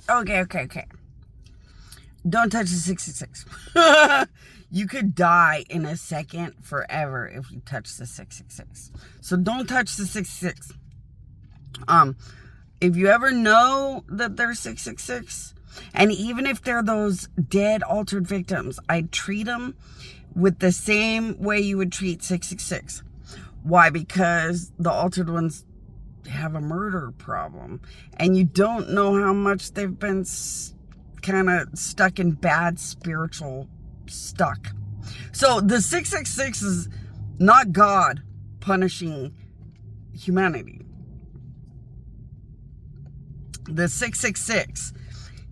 Okay. Don't touch the 666. You could die in a second forever if you touch the 666. So don't touch the 666. If you ever know that they're 666, and even if they're those dead altered victims, I'd treat them with the same way you would treat 666. Why? Because the altered ones have a murder problem, and you don't know how much they've been kind of stuck in bad spiritual stuck. So the 666 is not God punishing humanity. The 666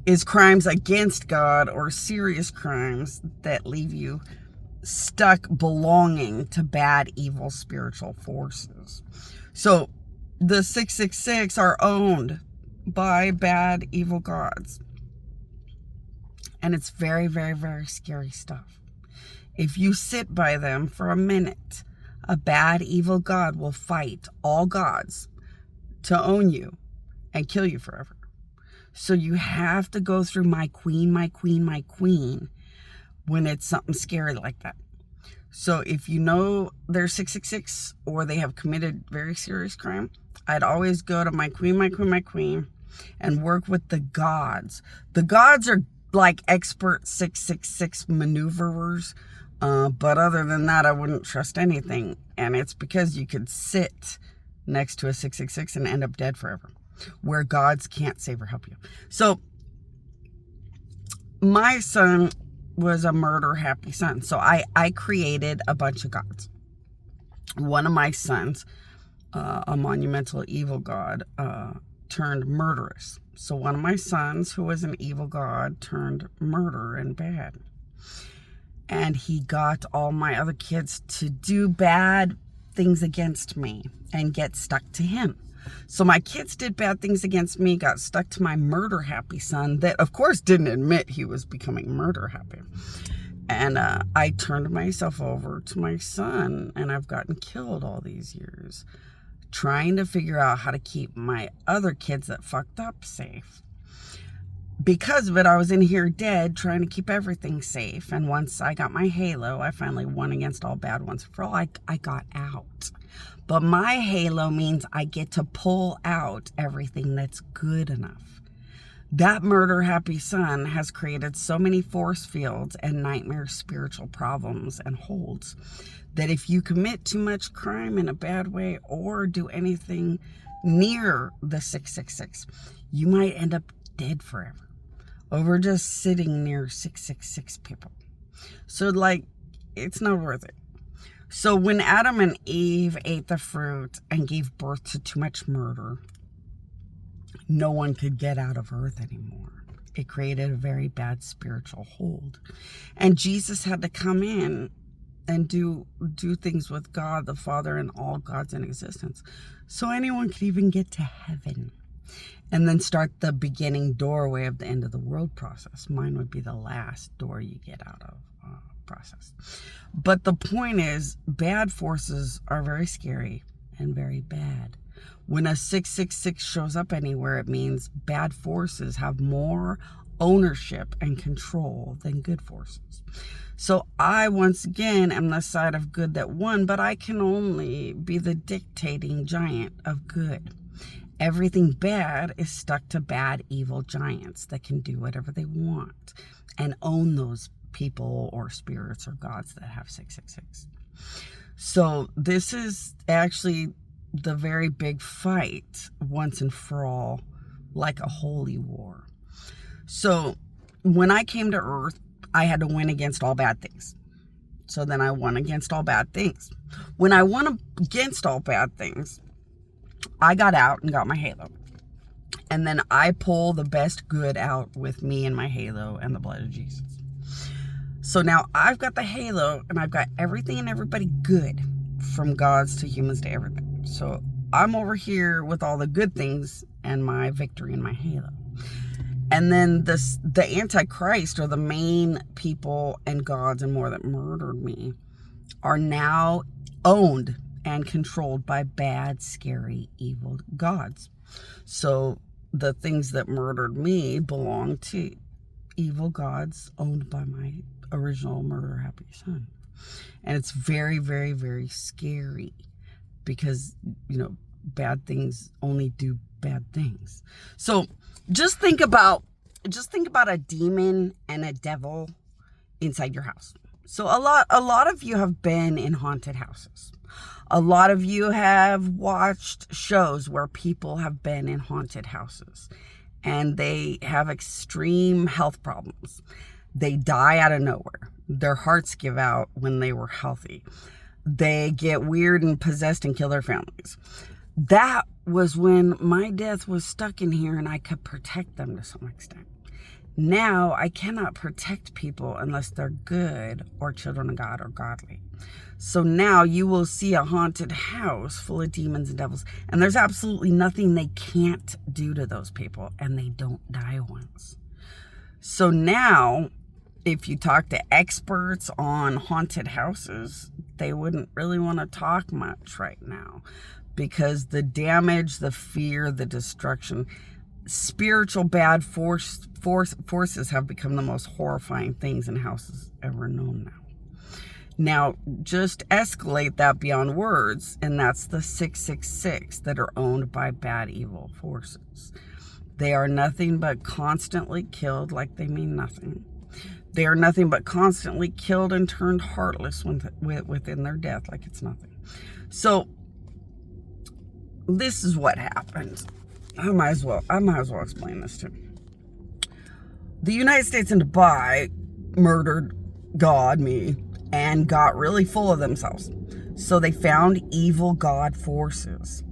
is crimes against God, or serious crimes that leave you stuck belonging to bad, evil spiritual forces. So the 666 are owned by bad, evil gods. And it's very, very, very scary stuff. If you sit by them for a minute, a bad, evil god will fight all gods to own you and kill you forever. So you have to go through my queen, my queen, my queen when it's something scary like that. So if you know they're 666 or they have committed very serious crime, I'd always go to my queen, my queen, my queen, and work with the gods. The gods are like expert 666 maneuverers, but other than that, I wouldn't trust anything. And it's because you could sit next to a 666 and end up dead forever, where gods can't save or help you. So my son was a murder happy son. So I created a bunch of gods. One of my sons, a monumental evil god, turned murderous. So one of my sons, who was an evil god, turned murder and bad. And he got all my other kids to do bad things against me and get stuck to him. So my kids did bad things against me, got stuck to my murder happy son that, of course, didn't admit he was becoming murder happy. And I turned myself over to my son, and I've gotten killed all these years trying to figure out how to keep my other kids that fucked up safe. Because of it, I was in here dead trying to keep everything safe. And once I got my halo, I finally won against all bad once and for all. I got out. But my halo means I get to pull out everything that's good enough. That murder happy son has created so many force fields and nightmare spiritual problems and holds that if you commit too much crime in a bad way or do anything near the 666, you might end up dead forever over just sitting near 666 people. So it's not worth it. So when Adam and Eve ate the fruit and gave birth to too much murder, no one could get out of earth anymore. It created a very bad spiritual hold. And Jesus had to come in and do things with God the Father and all gods in existence, so anyone could even get to heaven. And then start the beginning doorway of the end of the world process. Mine would be the last door you get out of process. But the point is, bad forces are very scary and very bad. When a 666 shows up anywhere, it means bad forces have more ownership and control than good forces. So I, once again, am the side of good that won, but I can only be the dictating giant of good. Everything bad is stuck to bad, evil giants that can do whatever they want and own those people or spirits or gods that have 666. So this is actually the very big fight once and for all, like a holy war. So when I came to Earth, I had to win against all bad things. So then I won against all bad things. When I won against all bad things, I got out and got my halo. And then I pull the best good out with me and my halo and the blood of Jesus. So now I've got the halo and I've got everything and everybody good, from gods to humans to everything. So I'm over here with all the good things and my victory and my halo. And then the Antichrist, or the main people and gods and more that murdered me, are now owned and controlled by bad, scary, evil gods. So the things that murdered me belong to evil gods owned by my original murder happy son. And it's very, very, very scary because, bad things only do bad things. So just think about a demon and a devil inside your house. So a lot of you have been in haunted houses. A lot of you have watched shows where people have been in haunted houses and they have extreme health problems. They die out of nowhere. Their hearts give out when they were healthy. They get weird and possessed and kill their families. That was when my death was stuck in here and I could protect them to some extent. Now I cannot protect people unless they're good or children of God or godly. So now you will see a haunted house full of demons and devils, and there's absolutely nothing they can't do to those people, and they don't die once. So now, if you talk to experts on haunted houses, they wouldn't really want to talk much right now because the damage, the fear, the destruction, spiritual bad forces have become the most horrifying things in houses ever known now. Now, just escalate that beyond words, and that's the 666 that are owned by bad, evil forces. They are nothing but constantly killed like they mean nothing. They are nothing but constantly killed and turned heartless within their death like it's nothing. So, this is what happened. I might as well explain this too. The United States and Dubai murdered God, me, and got really full of themselves. So they found evil God forces.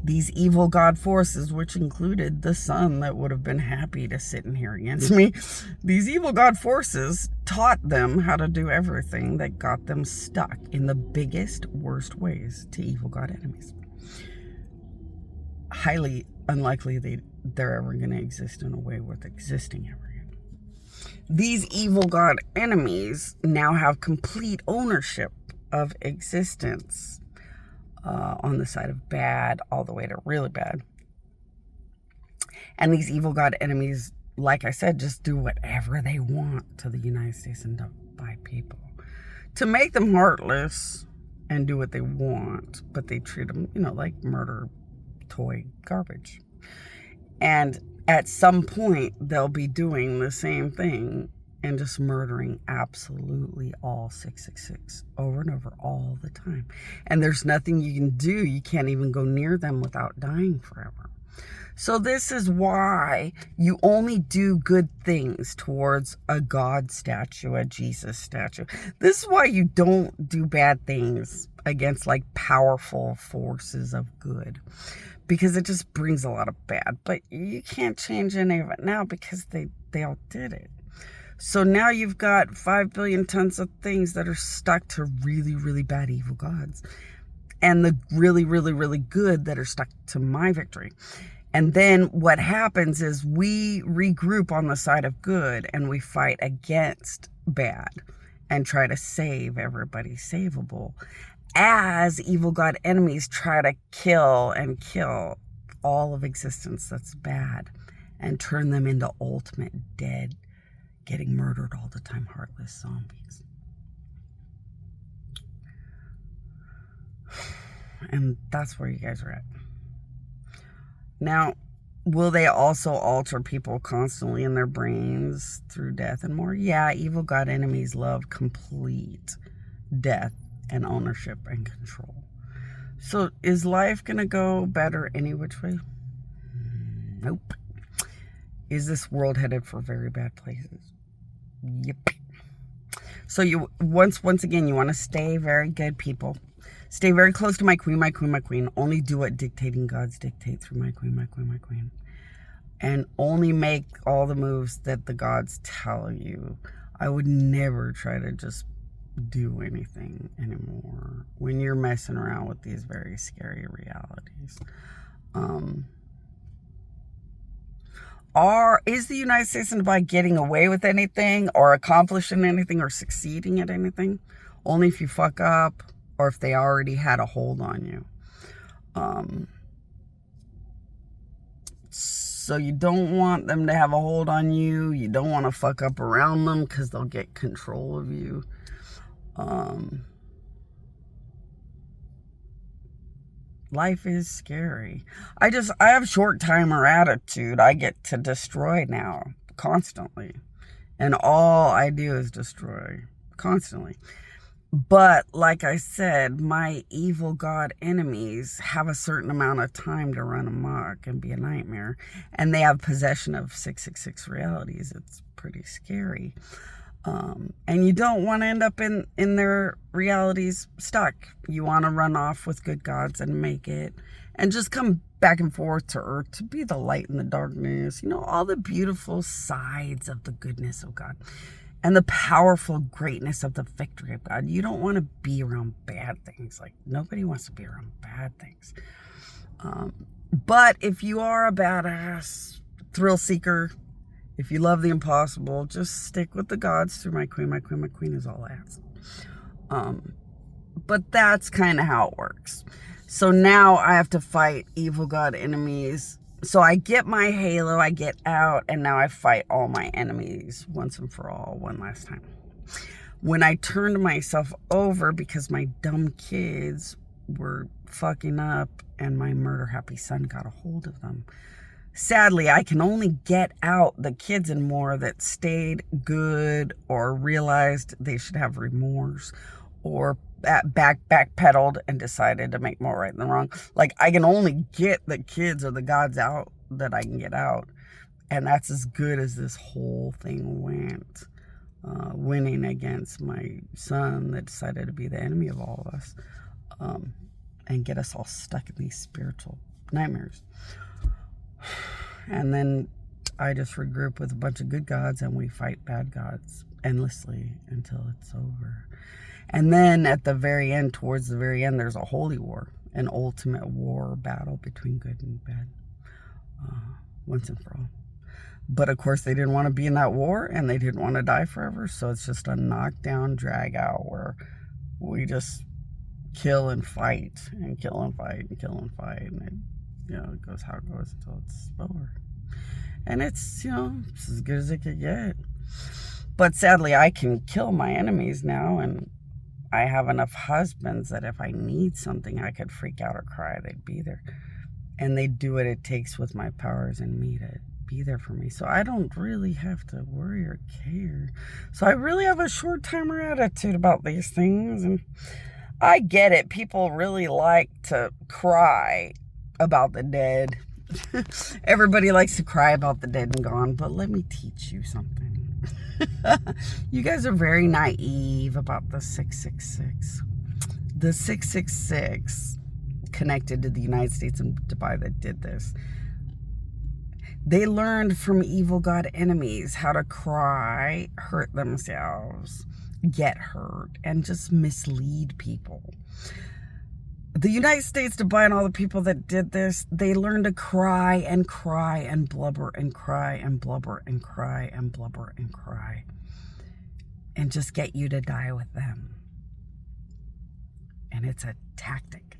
These evil God forces, which included the son that would have been happy to sit in here against me, these evil God forces taught them how to do everything that got them stuck in the biggest, worst ways to evil God enemies. Highly unlikely they're ever going to exist in a way worth existing ever again. These evil God enemies now have complete ownership of existence on the side of bad all the way to really bad. And these evil God enemies, like I said, just do whatever they want to the United States and Dubai people to make them heartless and do what they want, but they treat them, like murder toy garbage. And at some point, they'll be doing the same thing and just murdering absolutely all 666 over and over all the time. And there's nothing you can do. You can't even go near them without dying forever. So this is why you only do good things towards a God statue, a Jesus statue. This is why you don't do bad things against like powerful forces of good. Because it just brings a lot of bad. But you can't change any of it now because they all did it. So now you've got 5 billion tons of things that are stuck to really, really bad evil gods. And the really, really, really good that are stuck to my victory. And then what happens is we regroup on the side of good and we fight against bad and try to save everybody savable. As evil God enemies try to kill and kill all of existence that's bad and turn them into ultimate dead, getting murdered all the time, heartless zombies. And that's where you guys are at. Now, will they also alter people constantly in their brains through death and more? Yeah, evil God enemies love complete death and ownership and control. So is life going to go better any which way? Nope. Is this world headed for very bad places? Yep. So you once again, you want to stay very good, people. Stay very close to my queen, my queen, my queen. Only do what dictating gods dictate through my queen, my queen, my queen. And only make all the moves that the gods tell you. I would never try to just do anything anymore when you're messing around with these very scary realities. Is the United States and Dubai getting away with anything or accomplishing anything or succeeding at anything? Only if you fuck up or if they already had a hold on you. So you don't want them to have a hold on you. You don't want to fuck up around them because they'll get control of you. Life is scary. I have short timer attitude. I get to destroy now constantly. And all I do is destroy constantly. But like I said, my evil God enemies have a certain amount of time to run amok and be a nightmare. And they have possession of 666 realities. It's pretty scary. And you don't want to end up in their realities stuck. You want to run off with good gods and make it. And just come back and forth to earth to be the light in the darkness. You know, all the beautiful sides of the goodness of God. And the powerful greatness of the victory of God. You don't want to be around bad things. Like, nobody wants to be around bad things. But if you are a badass thrill seeker, if you love the impossible, just stick with the gods through my queen. My queen is all I ask. But that's kind of how it works. So now I have to fight evil God enemies. So I get my halo, I get out, and now I fight all my enemies once and for all, one last time. When I turned myself over because my dumb kids were fucking up and my murder-happy son got a hold of them, sadly, I can only get out the kids and more that stayed good or realized they should have remorse or backpedaled and decided to make more right than wrong. Like, I can only get the kids or the gods out that I can get out. And that's as good as this whole thing went. Winning against my son that decided to be the enemy of all of us. And get us all stuck in these spiritual nightmares. And then I just regroup with a bunch of good gods and we fight bad gods endlessly until it's over. And then at the very end, towards the very end, there's a holy war, an ultimate war battle between good and bad, once and for all. But of course, they didn't want to be in that war and they didn't want to die forever. So it's just a knockdown, drag out where we just kill and fight and kill and fight and kill and fight. And it goes how it goes until it's over. And it's, it's as good as it could get. But sadly, I can kill my enemies now, and I have enough husbands that if I need something, I could freak out or cry. They'd be there. And they'd do what it takes with my powers and me to be there for me. So I don't really have to worry or care. So I really have a short-timer attitude about these things. And I get it. People really like to cry about the dead. Everybody likes to cry about the dead and gone. But let me teach you something. You guys are very naive about the 666. The 666 connected to the United States and Dubai that did this. They learned from evil God enemies how to cry, hurt themselves, get hurt, and just mislead people. The United States, Dubai, and all the people that did this, they learned to cry and cry and blubber and cry and blubber and cry and blubber and cry and just get you to die with them. And it's a tactic.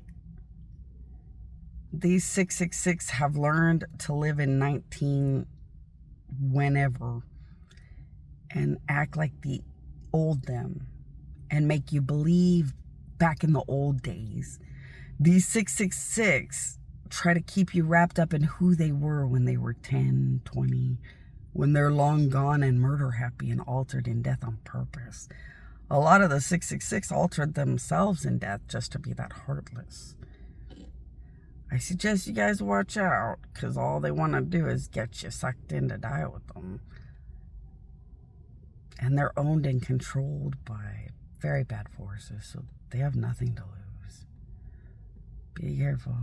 These 666 have learned to live in 19 whenever and act like the old them and make you believe back in the old days. These 666 try to keep you wrapped up in who they were when they were 10, 20, when they're long gone and murder happy and altered in death on purpose. A lot of the 666 altered themselves in death just to be that heartless. I suggest you guys watch out, because all they want to do is get you sucked in to die with them. And they're owned and controlled by very bad forces, so they have nothing to lose. Be careful.